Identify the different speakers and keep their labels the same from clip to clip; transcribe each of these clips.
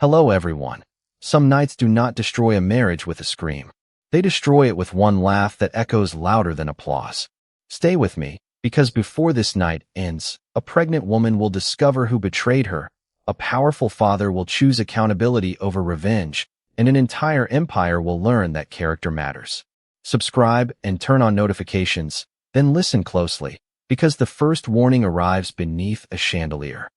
Speaker 1: Hello everyone. Some nights do not destroy a marriage with a scream. They destroy it with one laugh that echoes louder than applause. Stay with me, because before this night ends, a pregnant woman will discover who betrayed her, a powerful father will choose accountability over revenge, and an entire empire will learn that character matters. Subscribe and turn on notifications, then listen closely, because the first warning arrives beneath a chandelier.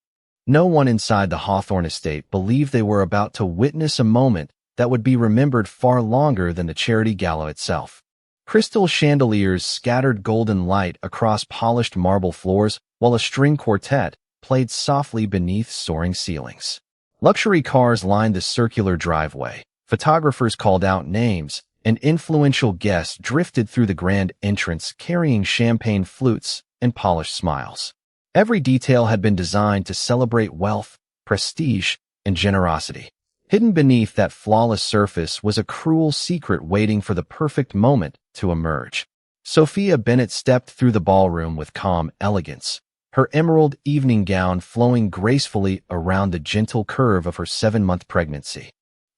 Speaker 1: No one inside the Hawthorne estate believed they were about to witness a moment that would be remembered far longer than the charity gala itself. Crystal chandeliers scattered golden light across polished marble floors, while a string quartet played softly beneath soaring ceilings. Luxury cars lined the circular driveway, photographers called out names, and influential guests drifted through the grand entrance carrying champagne flutes and polished smiles. Every detail had been designed to celebrate wealth, prestige, and generosity. Hidden beneath that flawless surface was a cruel secret waiting for the perfect moment to emerge. Sophia Bennett stepped through the ballroom with calm elegance, her emerald evening gown flowing gracefully around the gentle curve of her 7-month pregnancy.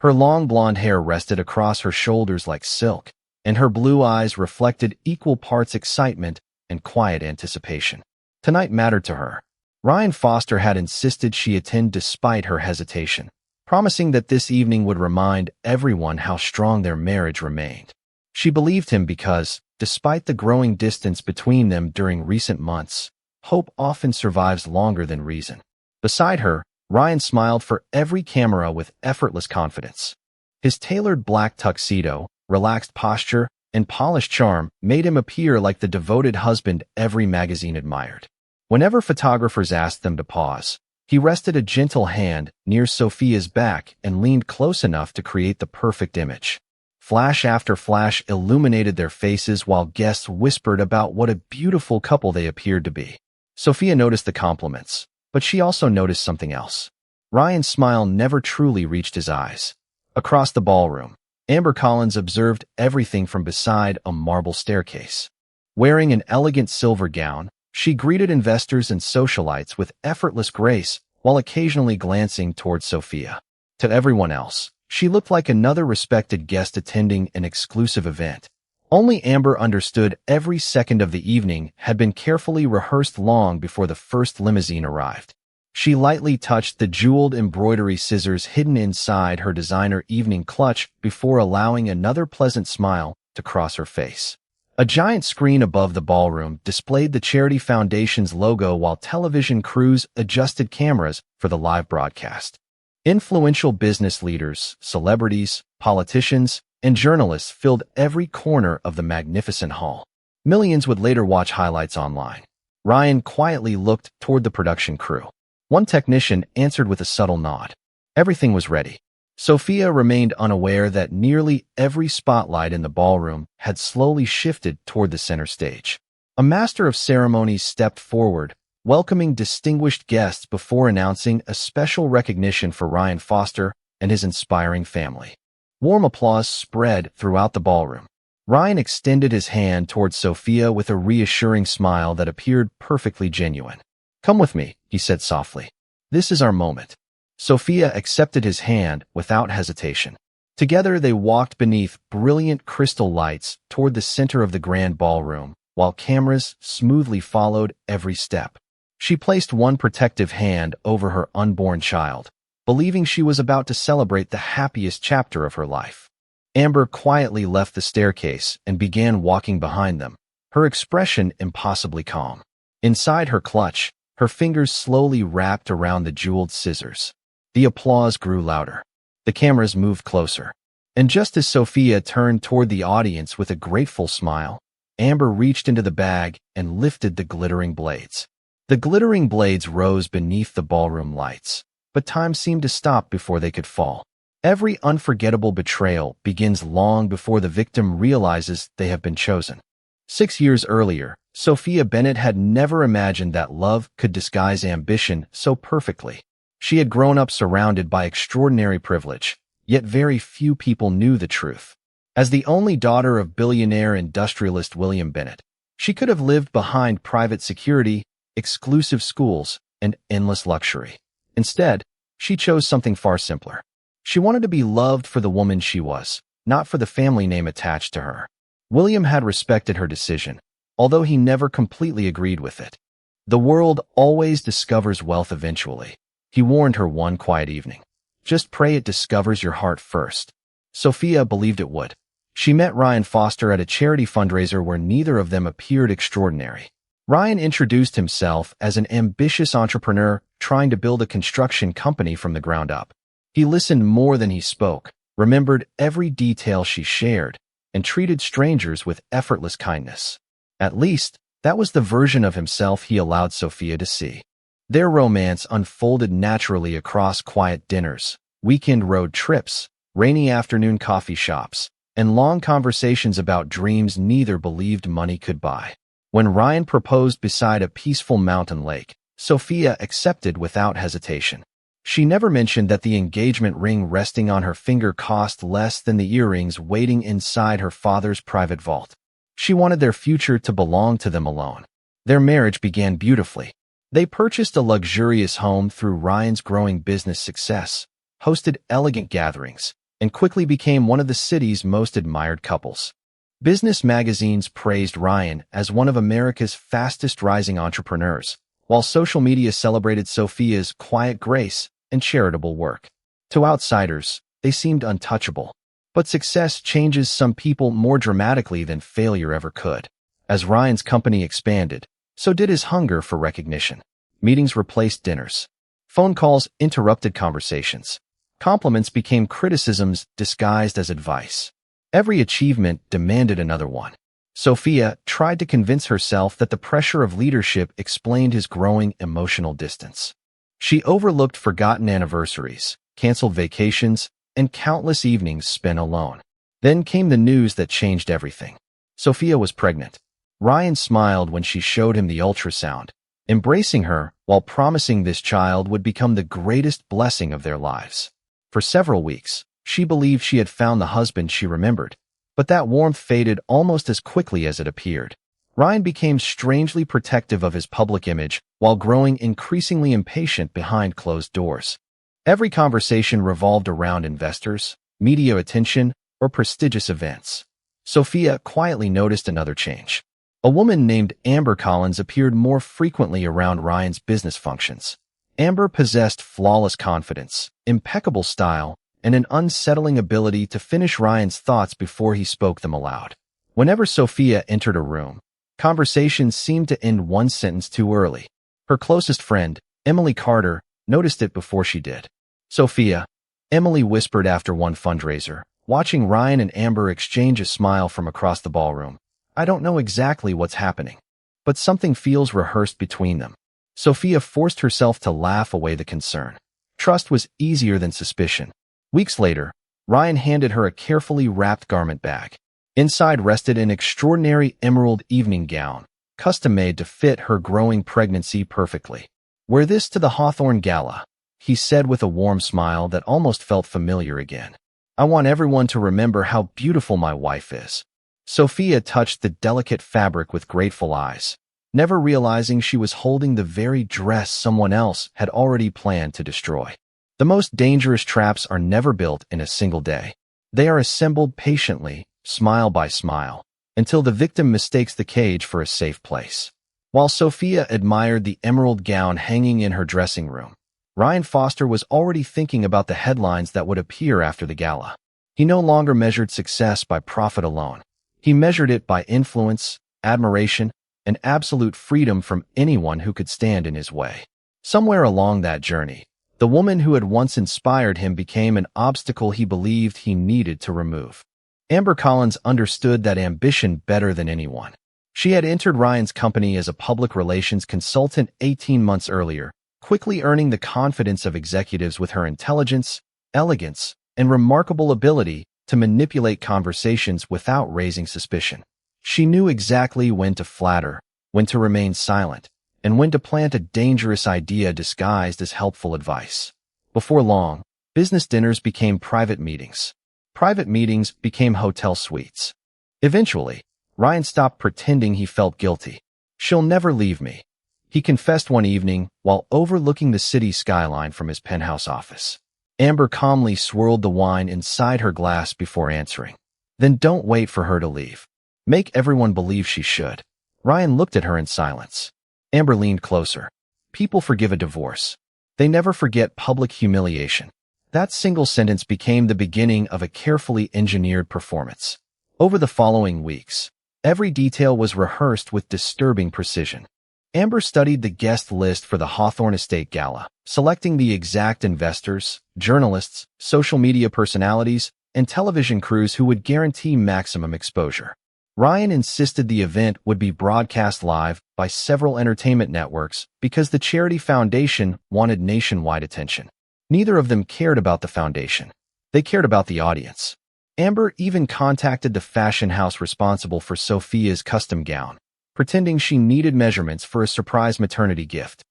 Speaker 1: Her long blonde hair rested across her shoulders like silk, and her blue eyes reflected equal parts excitement and quiet anticipation. Tonight mattered to her. Ryan Foster had insisted she attend despite her hesitation, promising that this evening would remind everyone how strong their marriage remained. She believed him because, despite the growing distance between them during recent months, hope often survives longer than reason. Beside her, Ryan smiled for every camera with effortless confidence. His tailored black tuxedo, relaxed posture, and polished charm made him appear like the devoted husband every magazine admired. Whenever photographers asked them to pause, he rested a gentle hand near Sophia's back and leaned close enough to create the perfect image. Flash after flash illuminated their faces while guests whispered about what a beautiful couple they appeared to be. Sophia noticed the compliments, but she also noticed something else. Ryan's smile never truly reached his eyes. Across the ballroom, Amber Collins observed everything from beside a marble staircase. Wearing an elegant silver gown, she greeted investors and socialites with effortless grace while occasionally glancing toward Sophia. To everyone else, she looked like another respected guest attending an exclusive event. Only Amber understood every second of the evening had been carefully rehearsed long before the first limousine arrived. She lightly touched the jeweled embroidery scissors hidden inside her designer evening clutch before allowing another pleasant smile to cross her face. A giant screen above the ballroom displayed the Charity Foundation's logo while television crews adjusted cameras for the live broadcast. Influential business leaders, celebrities, politicians, and journalists filled every corner of the magnificent hall. Millions would later watch highlights online. Ryan quietly looked toward the production crew. One technician answered with a subtle nod. Everything was ready. Sophia remained unaware that nearly every spotlight in the ballroom had slowly shifted toward the center stage. A master of ceremonies stepped forward, welcoming distinguished guests before announcing a special recognition for Ryan Foster and his inspiring family. Warm applause spread throughout the ballroom. Ryan extended his hand toward Sophia with a reassuring smile that appeared perfectly genuine. "Come with me," he said softly. "This is our moment." Sophia accepted his hand without hesitation. Together they walked beneath brilliant crystal lights toward the center of the grand ballroom, while cameras smoothly followed every step. She placed one protective hand over her unborn child, believing she was about to celebrate the happiest chapter of her life. Amber quietly left the staircase and began walking behind them, her expression impossibly calm. Inside her clutch, her fingers slowly wrapped around the jeweled scissors. The applause grew louder. The cameras moved closer. And just as Sophia turned toward the audience with a grateful smile, Amber reached into the bag and lifted the glittering blades. The glittering blades rose beneath the ballroom lights, but time seemed to stop before they could fall. Every unforgettable betrayal begins long before the victim realizes they have been chosen. 6 years earlier, Sophia Bennett had never imagined that love could disguise ambition so perfectly. She had grown up surrounded by extraordinary privilege, yet very few people knew the truth. As the only daughter of billionaire industrialist William Bennett, she could have lived behind private security, exclusive schools, and endless luxury. Instead, she chose something far simpler. She wanted to be loved for the woman she was, not for the family name attached to her. William had respected her decision, although he never completely agreed with it. The world always discovers wealth eventually, he warned her one quiet evening. Just pray it discovers your heart first. Sophia believed it would. She met Ryan Foster at a charity fundraiser where neither of them appeared extraordinary. Ryan introduced himself as an ambitious entrepreneur trying to build a construction company from the ground up. He listened more than he spoke, remembered every detail she shared, and treated strangers with effortless kindness. At least, that was the version of himself he allowed Sophia to see. Their romance unfolded naturally across quiet dinners, weekend road trips, rainy afternoon coffee shops, and long conversations about dreams neither believed money could buy. When Ryan proposed beside a peaceful mountain lake, Sophia accepted without hesitation. She never mentioned that the engagement ring resting on her finger cost less than the earrings waiting inside her father's private vault. She wanted their future to belong to them alone. Their marriage began beautifully. They purchased a luxurious home through Ryan's growing business success, hosted elegant gatherings, and quickly became one of the city's most admired couples. Business magazines praised Ryan as one of America's fastest-rising entrepreneurs, while social media celebrated Sophia's quiet grace and charitable work. To outsiders, they seemed untouchable. But success changes some people more dramatically than failure ever could. As Ryan's company expanded, so did his hunger for recognition. Meetings replaced dinners. Phone calls interrupted conversations. Compliments became criticisms disguised as advice. Every achievement demanded another one. Sophia tried to convince herself that the pressure of leadership explained his growing emotional distance. She overlooked forgotten anniversaries, canceled vacations, and countless evenings spent alone. Then came the news that changed everything. Sophia was pregnant. Ryan smiled when she showed him the ultrasound, embracing her while promising this child would become the greatest blessing of their lives. For several weeks, she believed she had found the husband she remembered, but that warmth faded almost as quickly as it appeared. Ryan became strangely protective of his public image while growing increasingly impatient behind closed doors. Every conversation revolved around investors, media attention, or prestigious events. Sophia quietly noticed another change. A woman named Amber Collins appeared more frequently around Ryan's business functions. Amber possessed flawless confidence, impeccable style, and an unsettling ability to finish Ryan's thoughts before he spoke them aloud. Whenever Sophia entered a room, conversations seemed to end one sentence too early. Her closest friend, Emily Carter, noticed it before she did. Sophia, Emily whispered after one fundraiser, watching Ryan and Amber exchange a smile from across the ballroom. I don't know exactly what's happening, but something feels rehearsed between them. Sophia forced herself to laugh away the concern. Trust was easier than suspicion. Weeks later, Ryan handed her a carefully wrapped garment bag. Inside rested an extraordinary emerald evening gown, custom-made to fit her growing pregnancy perfectly. Wear this to the Hawthorne Gala, he said with a warm smile that almost felt familiar again. I want everyone to remember how beautiful my wife is. Sophia touched the delicate fabric with grateful eyes, never realizing she was holding the very dress someone else had already planned to destroy. The most dangerous traps are never built in a single day. They are assembled patiently, smile by smile, until the victim mistakes the cage for a safe place. While Sophia admired the emerald gown hanging in her dressing room, Ryan Foster was already thinking about the headlines that would appear after the gala. He no longer measured success by profit alone. He measured it by influence, admiration, and absolute freedom from anyone who could stand in his way. Somewhere along that journey, the woman who had once inspired him became an obstacle he believed he needed to remove. Amber Collins understood that ambition better than anyone. She had entered Ryan's company as a public relations consultant 18 months earlier, quickly earning the confidence of executives with her intelligence, elegance, and remarkable ability to manipulate conversations without raising suspicion. She knew exactly when to flatter, when to remain silent, and when to plant a dangerous idea disguised as helpful advice. Before long, business dinners became private meetings. Private meetings became hotel suites. Eventually, Ryan stopped pretending he felt guilty. She'll never leave me, he confessed one evening while overlooking the city skyline from his penthouse office. Amber calmly swirled the wine inside her glass before answering. Then don't wait for her to leave. Make everyone believe she should. Ryan looked at her in silence. Amber leaned closer. People forgive a divorce. They never forget public humiliation. That single sentence became the beginning of a carefully engineered performance. Over the following weeks, every detail was rehearsed with disturbing precision. Amber studied the guest list for the Hawthorne Estate Gala, selecting the exact investors, journalists, social media personalities, and television crews who would guarantee maximum exposure. Ryan insisted the event would be broadcast live by several entertainment networks because the charity foundation wanted nationwide attention. Neither of them cared about the foundation. They cared about the audience. Amber even contacted the fashion house responsible for Sophia's custom gown, pretending she needed measurements for a surprise maternity gift.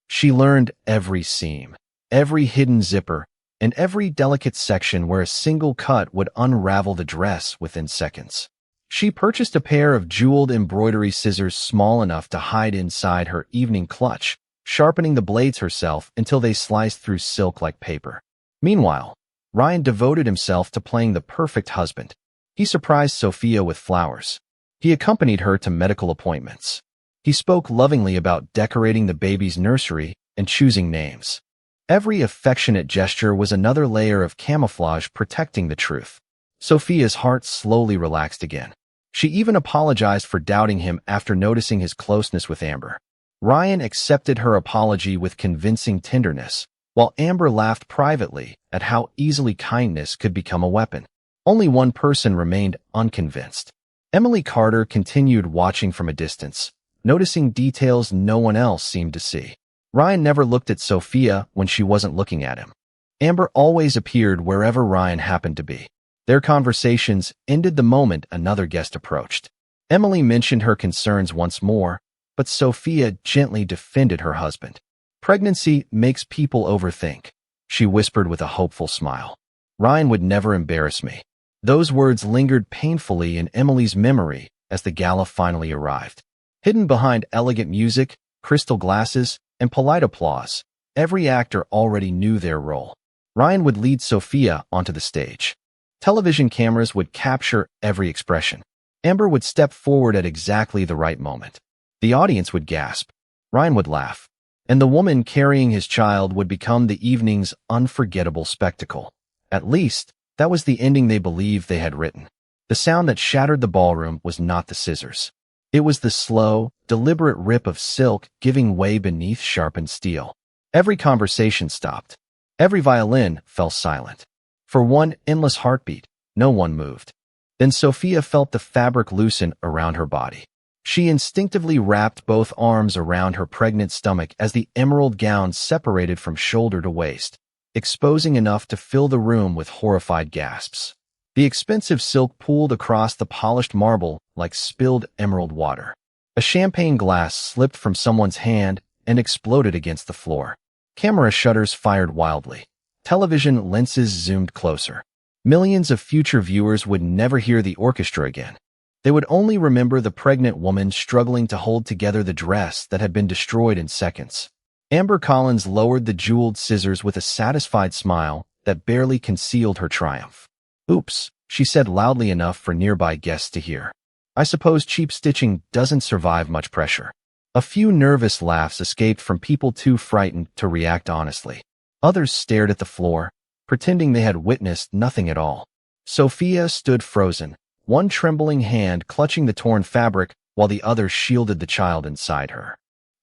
Speaker 1: She learned every seam, every hidden zipper, and every delicate section where a single cut would unravel the dress within seconds. She purchased a pair of jeweled embroidery scissors small enough to hide inside her evening clutch, sharpening the blades herself until they sliced through silk like paper. Meanwhile, Ryan devoted himself to playing the perfect husband. He surprised Sophia with flowers. He accompanied her to medical appointments. He spoke lovingly about decorating the baby's nursery and choosing names. Every affectionate gesture was another layer of camouflage protecting the truth. Sophia's heart slowly relaxed again. She even apologized for doubting him after noticing his closeness with Amber. Ryan accepted her apology with convincing tenderness, while Amber laughed privately at how easily kindness could become a weapon. Only one person remained unconvinced. Emily Carter continued watching from a distance, noticing details no one else seemed to see. Ryan never looked at Sophia when she wasn't looking at him. Amber always appeared wherever Ryan happened to be. Their conversations ended the moment another guest approached. Emily mentioned her concerns once more, but Sophia gently defended her husband. Pregnancy makes people overthink, she whispered with a hopeful smile. Ryan would never embarrass me. Those words lingered painfully in Emily's memory as the gala finally arrived. Hidden behind elegant music, crystal glasses, and polite applause, every actor already knew their role. Ryan would lead Sophia onto the stage. Television cameras would capture every expression. Amber would step forward at exactly the right moment. The audience would gasp. Ryan would laugh. And the woman carrying his child would become the evening's unforgettable spectacle. At least, that was the ending they believed they had written. The sound that shattered the ballroom was not the scissors. It was the slow, deliberate rip of silk giving way beneath sharpened steel. Every conversation stopped. Every violin fell silent. For one endless heartbeat, no one moved. Then Sophia felt the fabric loosen around her body. She instinctively wrapped both arms around her pregnant stomach as the emerald gown separated from shoulder to waist, exposing enough to fill the room with horrified gasps. The expensive silk pooled across the polished marble like spilled emerald water. A champagne glass slipped from someone's hand and exploded against the floor. Camera shutters fired wildly. Television lenses zoomed closer. Millions of future viewers would never hear the orchestra again. They would only remember the pregnant woman struggling to hold together the dress that had been destroyed in seconds. Amber Collins lowered the jeweled scissors with a satisfied smile that barely concealed her triumph. "Oops," she said loudly enough for nearby guests to hear. "I suppose cheap stitching doesn't survive much pressure." A few nervous laughs escaped from people too frightened to react honestly. Others stared at the floor, pretending they had witnessed nothing at all. Sophia stood frozen, one trembling hand clutching the torn fabric while the other shielded the child inside her.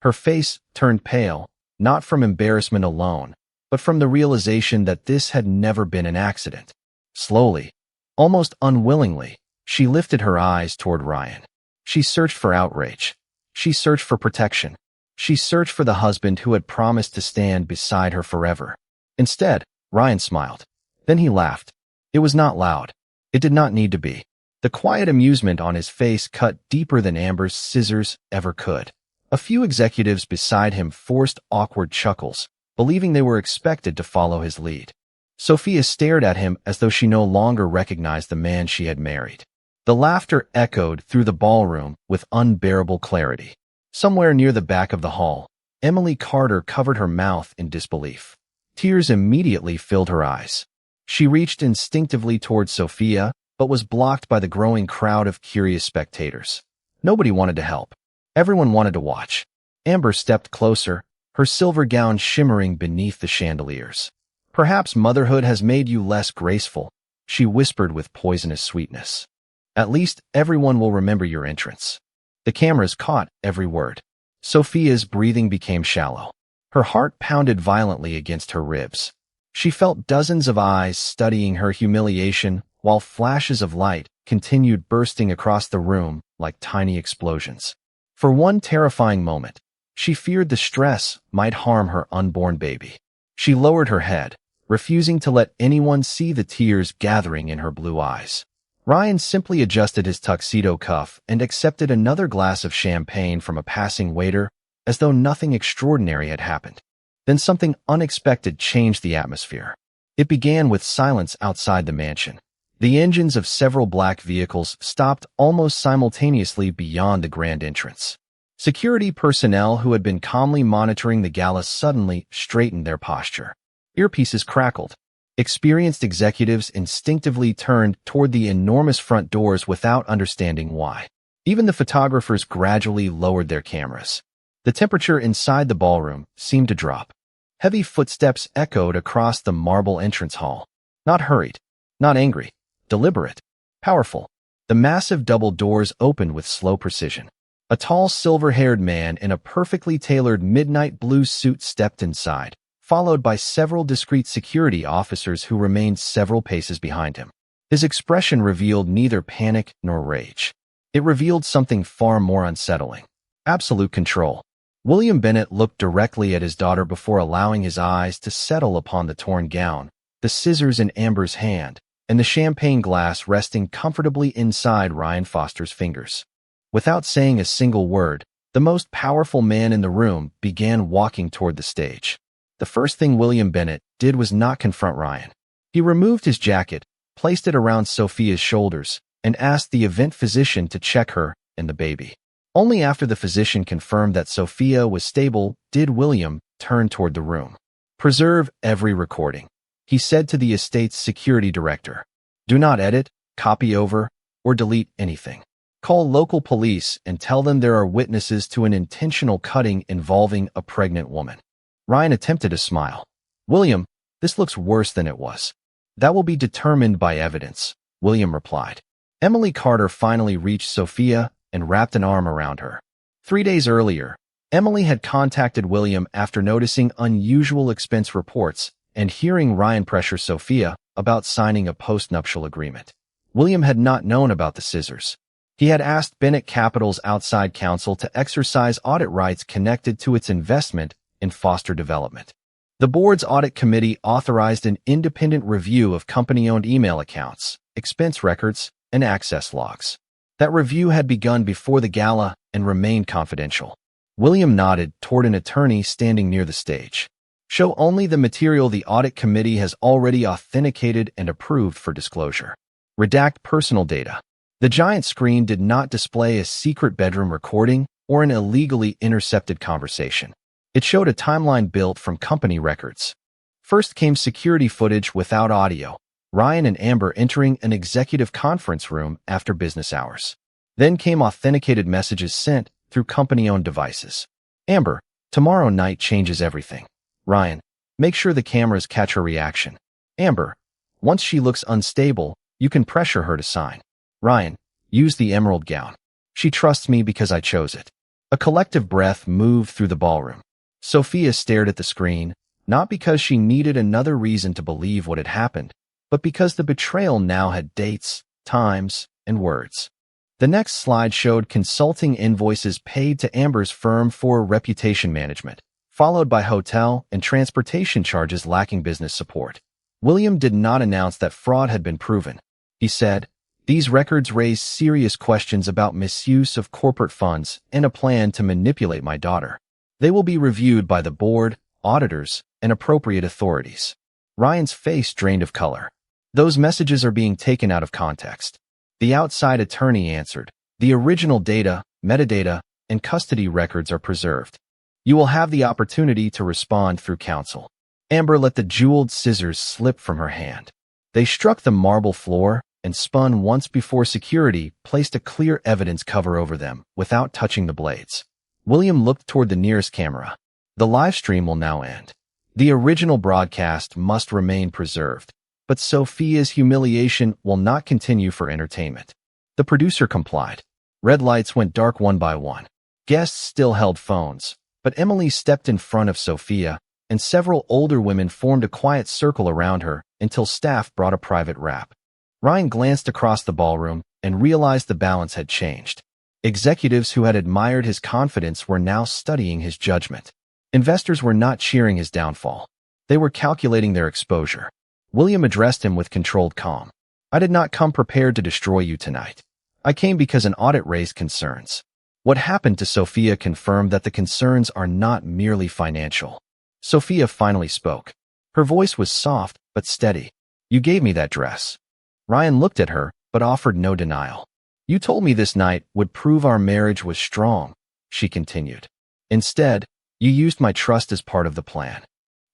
Speaker 1: Her face turned pale, not from embarrassment alone, but from the realization that this had never been an accident. Slowly, almost unwillingly, she lifted her eyes toward Ryan. She searched for outrage. She searched for protection. She searched for the husband who had promised to stand beside her forever. Instead, Ryan smiled. Then he laughed. It was not loud. It did not need to be. The quiet amusement on his face cut deeper than Amber's scissors ever could. A few executives beside him forced awkward chuckles, believing they were expected to follow his lead. Sophia stared at him as though she no longer recognized the man she had married. The laughter echoed through the ballroom with unbearable clarity. Somewhere near the back of the hall, Emily Carter covered her mouth in disbelief. Tears immediately filled her eyes. She reached instinctively towards Sophia, but was blocked by the growing crowd of curious spectators. Nobody wanted to help. Everyone wanted to watch. Amber stepped closer, her silver gown shimmering beneath the chandeliers. "Perhaps motherhood has made you less graceful," she whispered with poisonous sweetness. "At least everyone will remember your entrance." The cameras caught every word. Sophia's breathing became shallow. Her heart pounded violently against her ribs. She felt dozens of eyes studying her humiliation, while flashes of light continued bursting across the room like tiny explosions. For one terrifying moment, she feared the stress might harm her unborn baby. She lowered her head, refusing to let anyone see the tears gathering in her blue eyes. Ryan simply adjusted his tuxedo cuff and accepted another glass of champagne from a passing waiter, as though nothing extraordinary had happened. Then something unexpected changed the atmosphere. It began with silence outside the mansion. The engines of several black vehicles stopped almost simultaneously beyond the grand entrance. Security personnel who had been calmly monitoring the gala suddenly straightened their posture. Earpieces crackled. Experienced executives instinctively turned toward the enormous front doors without understanding why. Even the photographers gradually lowered their cameras. The temperature inside the ballroom seemed to drop. Heavy footsteps echoed across the marble entrance hall. Not hurried, not angry, deliberate, powerful. The massive double doors opened with slow precision. A tall silver-haired man in a perfectly tailored midnight blue suit stepped inside, followed by several discreet security officers who remained several paces behind him. His expression revealed neither panic nor rage. It revealed something far more unsettling. Absolute control. William Bennett looked directly at his daughter before allowing his eyes to settle upon the torn gown, the scissors in Amber's hand, and the champagne glass resting comfortably inside Ryan Foster's fingers. Without saying a single word, the most powerful man in the room began walking toward the stage. The first thing William Bennett did was not confront Ryan. He removed his jacket, placed it around Sophia's shoulders, and asked the event physician to check her and the baby. Only after the physician confirmed that Sophia was stable did William turn toward the room. "Preserve every recording," he said to the estate's security director. "Do not edit, copy over, or delete anything. Call local police and tell them there are witnesses to an intentional cutting involving a pregnant woman." Ryan attempted a smile. "William, this looks worse than it was." "That will be determined by evidence," William replied. Emily Carter finally reached Sophia and wrapped an arm around her. 3 days earlier, Emily had contacted William after noticing unusual expense reports and hearing Ryan pressure Sophia about signing a postnuptial agreement. William had not known about the scissors. He had asked Bennett Capital's outside counsel to exercise audit rights connected to its investment in Foster Development. The board's audit committee authorized an independent review of company-owned email accounts, expense records, and access logs. That review had begun before the gala and remained confidential. William nodded toward an attorney standing near the stage. "Show only the material the audit committee has already authenticated and approved for disclosure. Redact personal data." The giant screen did not display a secret bedroom recording or an illegally intercepted conversation. It showed a timeline built from company records. First came security footage without audio, Ryan and Amber entering an executive conference room after business hours. Then came authenticated messages sent through company-owned devices. "Amber, tomorrow night changes everything." Ryan, "Make sure the cameras catch her reaction." Amber, "Once she looks unstable, you can pressure her to sign." Ryan, "Use the emerald gown. She trusts me because I chose it." A collective breath moved through the ballroom. Sophia stared at the screen, not because she needed another reason to believe what had happened, but because the betrayal now had dates, times, and words. The next slide showed consulting invoices paid to Amber's firm for reputation management, followed by hotel and transportation charges lacking business support. William did not announce that fraud had been proven. He said, "These records raise serious questions about misuse of corporate funds and a plan to manipulate my daughter. They will be reviewed by the board, auditors, and appropriate authorities." Ryan's face drained of color. "Those messages are being taken out of context." The outside attorney answered, "The original data, metadata, and custody records are preserved. You will have the opportunity to respond through counsel." Amber let the jeweled scissors slip from her hand. They struck the marble floor and spun once before security placed a clear evidence cover over them without touching the blades. William looked toward the nearest camera. The live stream will now end. The original broadcast must remain preserved, but Sophia's humiliation will not continue for entertainment. The producer complied. Red lights went dark one by one. Guests still held phones, but Emily stepped in front of Sophia, and several older women formed a quiet circle around her until staff brought a private wrap. Ryan glanced across the ballroom and realized the balance had changed. Executives who had admired his confidence were now studying his judgment. Investors were not cheering his downfall. They were calculating their exposure. William addressed him with controlled calm. "I did not come prepared to destroy you tonight. I came because an audit raised concerns." What happened to Sophia confirmed that the concerns are not merely financial. Sophia finally spoke. Her voice was soft but steady. "You gave me that dress." Ryan looked at her, but offered no denial. "You told me this night would prove our marriage was strong," she continued. "Instead, you used my trust as part of the plan."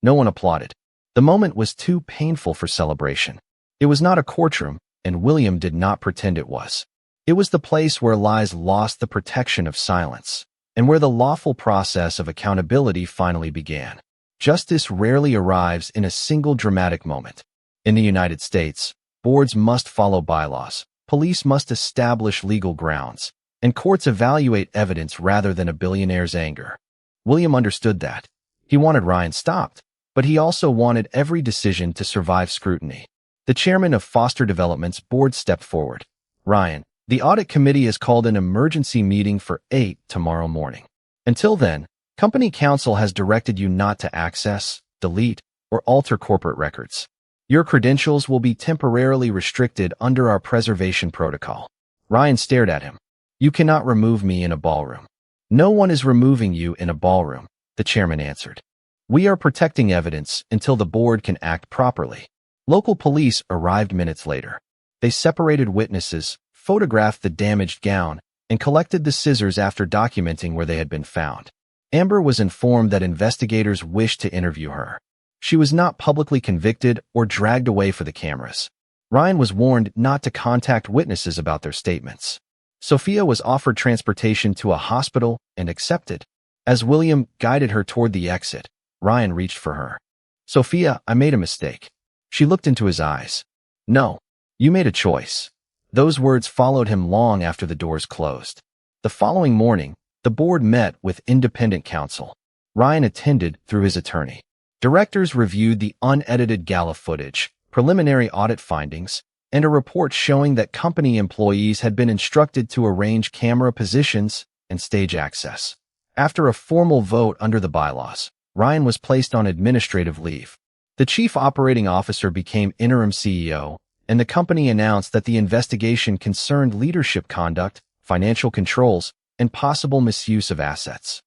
Speaker 1: No one applauded. The moment was too painful for celebration. It was not a courtroom, and William did not pretend it was. It was the place where lies lost the protection of silence, and where the lawful process of accountability finally began. Justice rarely arrives in a single dramatic moment. In the United States, boards must follow bylaws, police must establish legal grounds, and courts evaluate evidence rather than a billionaire's anger. William understood that. He wanted Ryan stopped, but he also wanted every decision to survive scrutiny. The chairman of Foster Development's board stepped forward. "Ryan, the audit committee has called an emergency meeting for 8 tomorrow morning. Until then, company counsel has directed you not to access, delete, or alter corporate records. Your credentials will be temporarily restricted under our preservation protocol." Ryan stared at him. "You cannot remove me in a ballroom." "No one is removing you in a ballroom," the chairman answered. "We are protecting evidence until the board can act properly." Local police arrived minutes later. They separated witnesses, photographed the damaged gown, and collected the scissors after documenting where they had been found. Amber was informed that investigators wished to interview her. She was not publicly convicted or dragged away for the cameras. Ryan was warned not to contact witnesses about their statements. Sophia was offered transportation to a hospital and accepted. As William guided her toward the exit, Ryan reached for her. "Sophia, I made a mistake." She looked into his eyes. "No, you made a choice." Those words followed him long after the doors closed. The following morning, the board met with independent counsel. Ryan attended through his attorney. Directors reviewed the unedited Gala footage, preliminary audit findings, and a report showing that company employees had been instructed to arrange camera positions and stage access. After a formal vote under the bylaws, Ryan was placed on administrative leave. The chief operating officer became interim CEO, and the company announced that the investigation concerned leadership conduct, financial controls, and possible misuse of assets.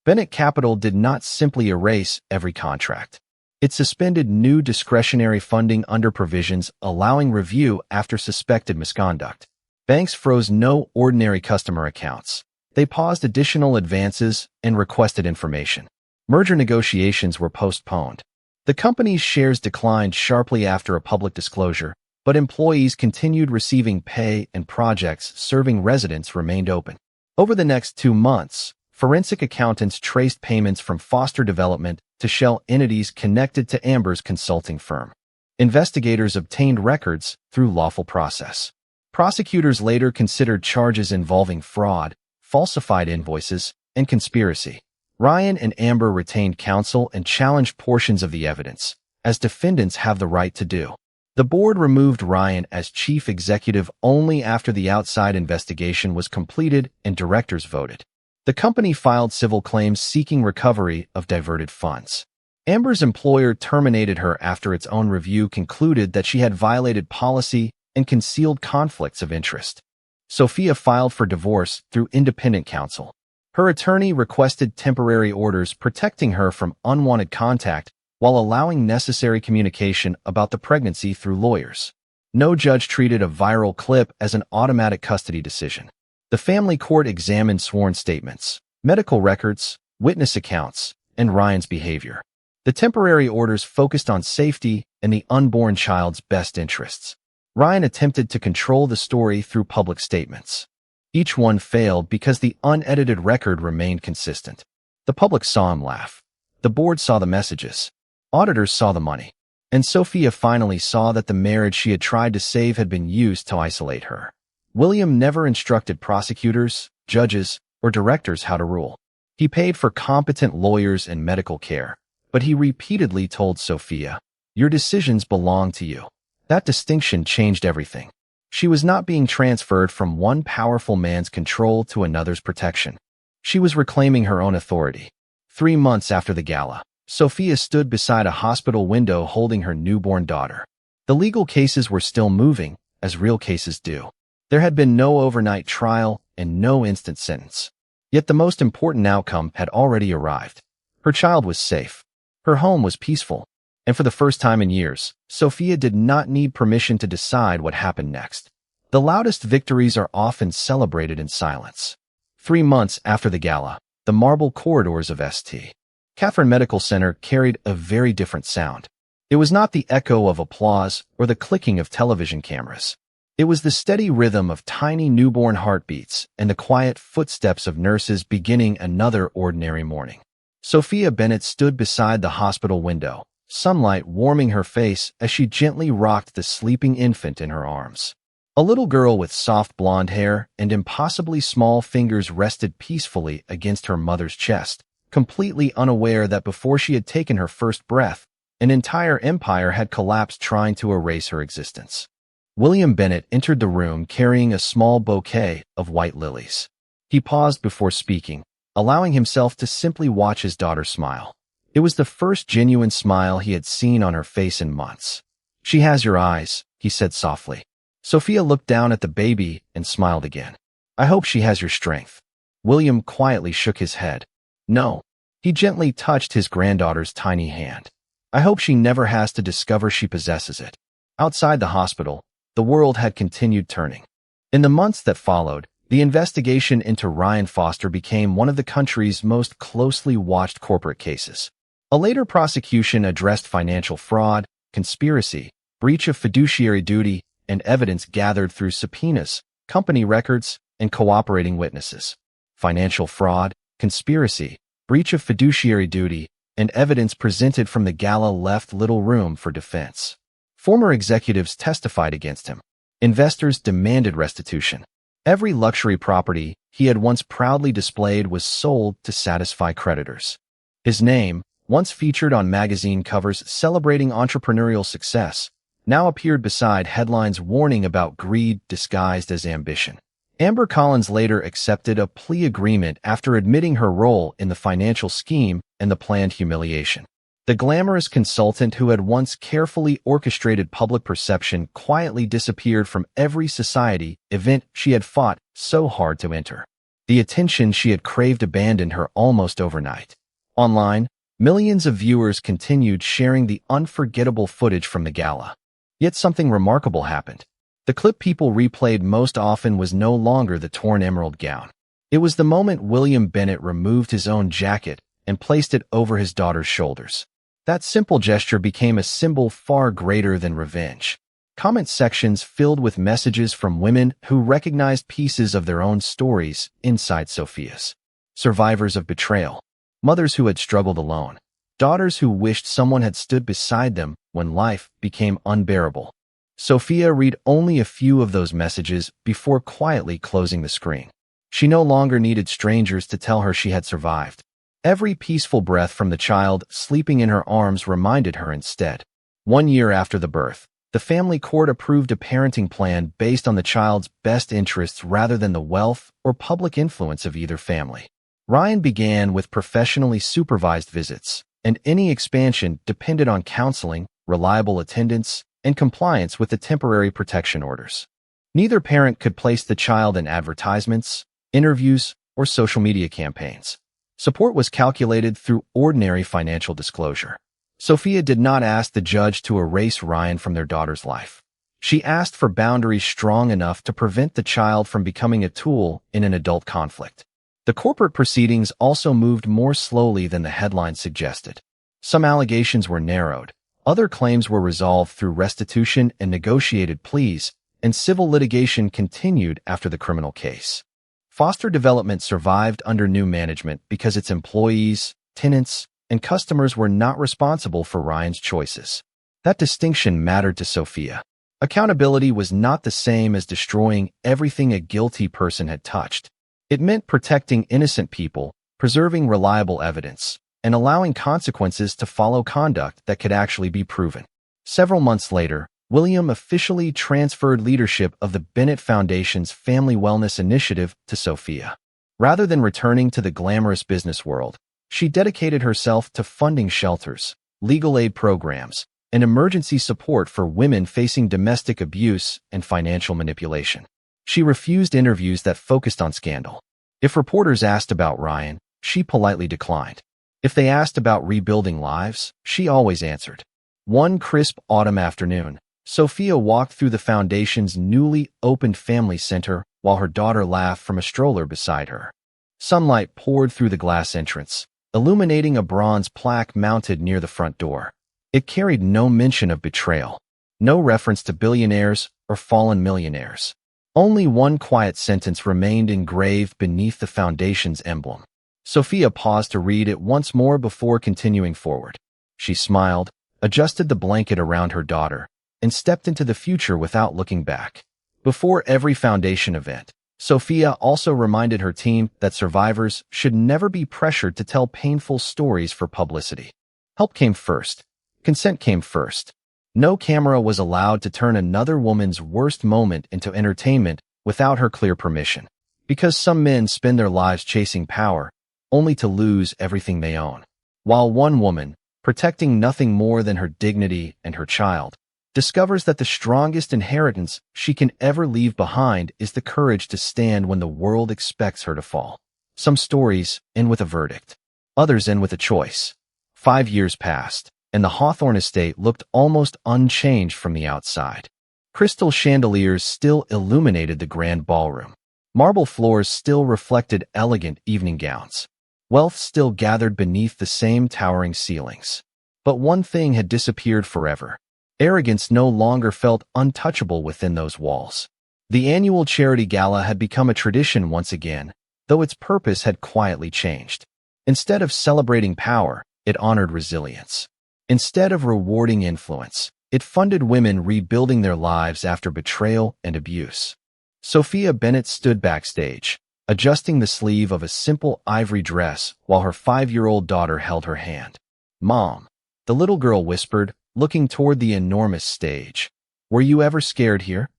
Speaker 1: Bennett Capital did not simply erase every contract. It suspended new discretionary funding under provisions allowing review after suspected misconduct. Banks froze no ordinary customer accounts. They paused additional advances and requested information. Merger negotiations were postponed. The company's shares declined sharply after a public disclosure, but employees continued receiving pay and projects serving residents remained open. Over the next 2 months, forensic accountants traced payments from Foster Development to shell entities connected to Amber's consulting firm. Investigators obtained records through lawful process. Prosecutors later considered charges involving fraud, falsified invoices, and conspiracy. Ryan and Amber retained counsel and challenged portions of the evidence, as defendants have the right to do. The board removed Ryan as chief executive only after the outside investigation was completed and directors voted. The company filed civil claims seeking recovery of diverted funds. Amber's employer terminated her after its own review concluded that she had violated policy and concealed conflicts of interest. Sophia filed for divorce through independent counsel. Her attorney requested temporary orders protecting her from unwanted contact while allowing necessary communication about the pregnancy through lawyers. No judge treated a viral clip as an automatic custody decision. The family court examined sworn statements, medical records, witness accounts, and Ryan's behavior. The temporary orders focused on safety and the unborn child's best interests. Ryan attempted to control the story through public statements. Each one failed because the unedited record remained consistent. The public saw him laugh. The board saw the messages. Auditors saw the money. And Sophia finally saw that the marriage she had tried to save had been used to isolate her. William never instructed prosecutors, judges, or directors how to rule. He paid for competent lawyers and medical care, but he repeatedly told Sophia, "Your decisions belong to you." That distinction changed everything. She was not being transferred from one powerful man's control to another's protection. She was reclaiming her own authority. 3 months after the gala, Sophia stood beside a hospital window holding her newborn daughter. The legal cases were still moving, as real cases do. There had been no overnight trial and no instant sentence. Yet the most important outcome had already arrived. Her child was safe. Her home was peaceful. And for the first time in years, Sophia did not need permission to decide what happened next. The loudest victories are often celebrated in silence. 3 months after the gala, the marble corridors of St. Catherine Medical Center carried a very different sound. It was not the echo of applause or the clicking of television cameras. It was the steady rhythm of tiny newborn heartbeats and the quiet footsteps of nurses beginning another ordinary morning. Sophia Bennett stood beside the hospital window, sunlight warming her face as she gently rocked the sleeping infant in her arms. A little girl with soft blonde hair and impossibly small fingers rested peacefully against her mother's chest, completely unaware that before she had taken her first breath, an entire empire had collapsed trying to erase her existence. William Bennett entered the room carrying a small bouquet of white lilies. He paused before speaking, allowing himself to simply watch his daughter smile. It was the first genuine smile he had seen on her face in months. "She has your eyes," he said softly. Sophia looked down at the baby and smiled again. "I hope she has your strength." William quietly shook his head. "No." He gently touched his granddaughter's tiny hand. "I hope she never has to discover she possesses it." Outside the hospital, the world had continued turning. In the months that followed, the investigation into Ryan Foster became one of the country's most closely watched corporate cases. A later prosecution addressed financial fraud, conspiracy, breach of fiduciary duty, and evidence gathered through subpoenas, company records, and cooperating witnesses. Financial fraud, conspiracy, breach of fiduciary duty, and evidence presented from the gala left little room for defense. Former executives testified against him. Investors demanded restitution. Every luxury property he had once proudly displayed was sold to satisfy creditors. His name, once featured on magazine covers celebrating entrepreneurial success, now appeared beside headlines warning about greed disguised as ambition. Amber Collins later accepted a plea agreement after admitting her role in the financial scheme and the planned humiliation. The glamorous consultant who had once carefully orchestrated public perception quietly disappeared from every society event she had fought so hard to enter. The attention she had craved abandoned her almost overnight. Online, millions of viewers continued sharing the unforgettable footage from the gala. Yet something remarkable happened. The clip people replayed most often was no longer the torn emerald gown. It was the moment William Bennett removed his own jacket and placed it over his daughter's shoulders. That simple gesture became a symbol far greater than revenge. Comment sections filled with messages from women who recognized pieces of their own stories inside Sophia's. Survivors of betrayal. Mothers who had struggled alone. Daughters who wished someone had stood beside them when life became unbearable. Sophia read only a few of those messages before quietly closing the screen. She no longer needed strangers to tell her she had survived. Every peaceful breath from the child sleeping in her arms reminded her instead. 1 year after the birth, the family court approved a parenting plan based on the child's best interests rather than the wealth or public influence of either family. Ryan began with professionally supervised visits, and any expansion depended on counseling, reliable attendance, and compliance with the temporary protection orders. Neither parent could place the child in advertisements, interviews, or social media campaigns. Support was calculated through ordinary financial disclosure. Sophia did not ask the judge to erase Ryan from their daughter's life. She asked for boundaries strong enough to prevent the child from becoming a tool in an adult conflict. The corporate proceedings also moved more slowly than the headline suggested. Some allegations were narrowed. Other claims were resolved through restitution and negotiated pleas, and civil litigation continued after the criminal case. Foster Development survived under new management because its employees, tenants, and customers were not responsible for Ryan's choices. That distinction mattered to Sophia. Accountability was not the same as destroying everything a guilty person had touched. It meant protecting innocent people, preserving reliable evidence, and allowing consequences to follow conduct that could actually be proven. Several months later, William officially transferred leadership of the Bennett Foundation's Family Wellness Initiative to Sophia. Rather than returning to the glamorous business world, she dedicated herself to funding shelters, legal aid programs, and emergency support for women facing domestic abuse and financial manipulation. She refused interviews that focused on scandal. If reporters asked about Ryan, she politely declined. If they asked about rebuilding lives, she always answered. One crisp autumn afternoon, Sophia walked through the foundation's newly opened family center while her daughter laughed from a stroller beside her. Sunlight poured through the glass entrance, illuminating a bronze plaque mounted near the front door. It carried no mention of betrayal, no reference to billionaires or fallen millionaires. Only one quiet sentence remained engraved beneath the foundation's emblem. Sophia paused to read it once more before continuing forward. She smiled, adjusted the blanket around her daughter, and stepped into the future without looking back. Before every foundation event, Sophia also reminded her team that survivors should never be pressured to tell painful stories for publicity. Help came first. Consent came first. No camera was allowed to turn another woman's worst moment into entertainment without her clear permission. Because some men spend their lives chasing power, only to lose everything they own. While one woman, protecting nothing more than her dignity and her child, discovers that the strongest inheritance she can ever leave behind is the courage to stand when the world expects her to fall. Some stories end with a verdict. Others end with a choice. 5 years passed, and the Hawthorne estate looked almost unchanged from the outside. Crystal chandeliers still illuminated the grand ballroom. Marble floors still reflected elegant evening gowns. Wealth still gathered beneath the same towering ceilings. But one thing had disappeared forever. Arrogance no longer felt untouchable within those walls. The annual charity gala had become a tradition once again, though its purpose had quietly changed. Instead of celebrating power, it honored resilience. Instead of rewarding influence, it funded women rebuilding their lives after betrayal and abuse. Sophia Bennett stood backstage, adjusting the sleeve of a simple ivory dress while her 5-year-old daughter held her hand. "Mom," the little girl whispered, looking toward the enormous stage. "Were you ever scared here?"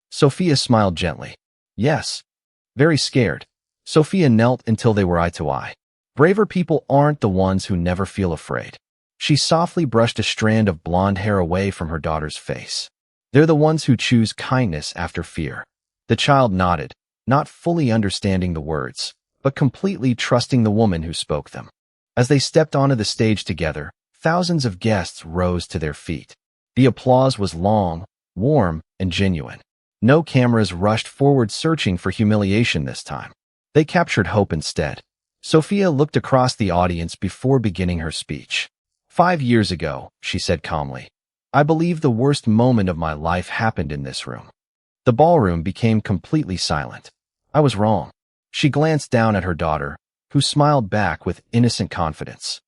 Speaker 1: Sophia smiled gently. "Yes. Very scared." Sophia knelt until they were eye to eye. Braver people aren't the ones who never feel afraid. She softly brushed a strand of blonde hair away from her daughter's face. They're the ones who choose kindness after fear. The child nodded, not fully understanding the words, but completely trusting the woman who spoke them. As they stepped onto the stage together, thousands of guests rose to their feet. The applause was long, warm, and genuine. No cameras rushed forward searching for humiliation this time. They captured hope instead. Sophia looked across the audience before beginning her speech. 5 years ago, she said calmly, I believe the worst moment of my life happened in this room. The ballroom became completely silent. I was wrong. She glanced down at her daughter, who smiled back with innocent confidence.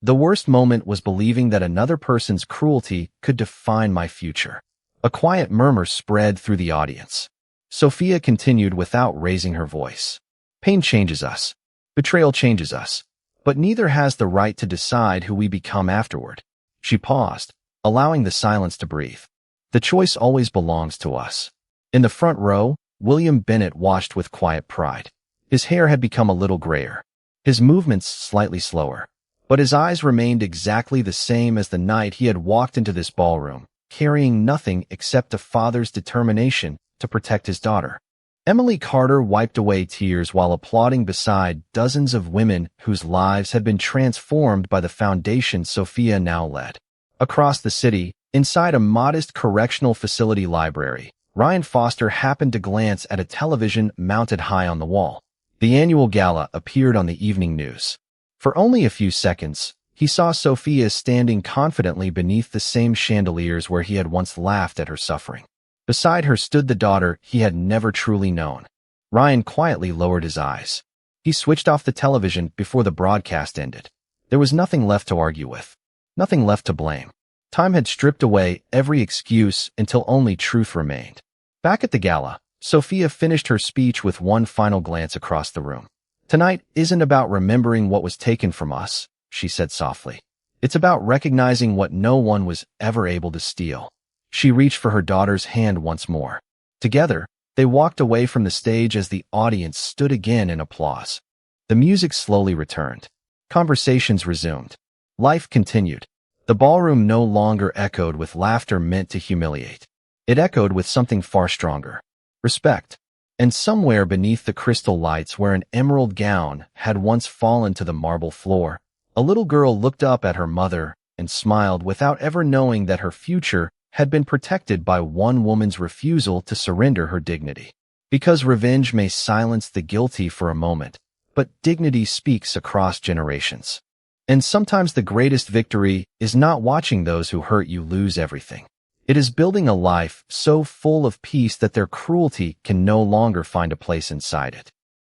Speaker 1: The worst moment was believing that another person's cruelty could define my future. A quiet murmur spread through the audience. Sophia continued without raising her voice. Pain changes us. Betrayal changes us. But neither has the right to decide who we become afterward. She paused, allowing the silence to breathe. The choice always belongs to us. In the front row, William Bennett watched with quiet pride. His hair had become a little grayer, his movements slightly slower, but his eyes remained exactly the same as the night he had walked into this ballroom, carrying nothing except a father's determination to protect his daughter. Emily Carter wiped away tears while applauding beside dozens of women whose lives had been transformed by the foundation Sophia now led. Across the city, inside a modest correctional facility library, Ryan Foster happened to glance at a television mounted high on the wall. The annual gala appeared on the evening news. For only a few seconds, He saw Sophia standing confidently beneath the same chandeliers where he had once laughed at her suffering. Beside her stood the daughter he had never truly known. Ryan quietly lowered his eyes. He switched off the television before the broadcast ended. There was nothing left to argue with. Nothing left to blame. Time had stripped away every excuse until only truth remained. Back at the gala, Sophia finished her speech with one final glance across the room. "Tonight isn't about remembering what was taken from us," she said softly. "It's about recognizing what no one was ever able to steal." She reached for her daughter's hand once more. Together, they walked away from the stage as the audience stood again in applause. The music slowly returned. Conversations resumed. Life continued. The ballroom no longer echoed with laughter meant to humiliate. It echoed with something far stronger: respect. And somewhere beneath the crystal lights where an emerald gown had once fallen to the marble floor, a little girl looked up at her mother and smiled without ever knowing that her future had been protected by one woman's refusal to surrender her dignity. Because revenge may silence the guilty for a moment, but dignity speaks across generations. And sometimes the greatest victory is not watching those who hurt you lose everything. It is building a life so full of peace that their cruelty can no longer find a place inside it.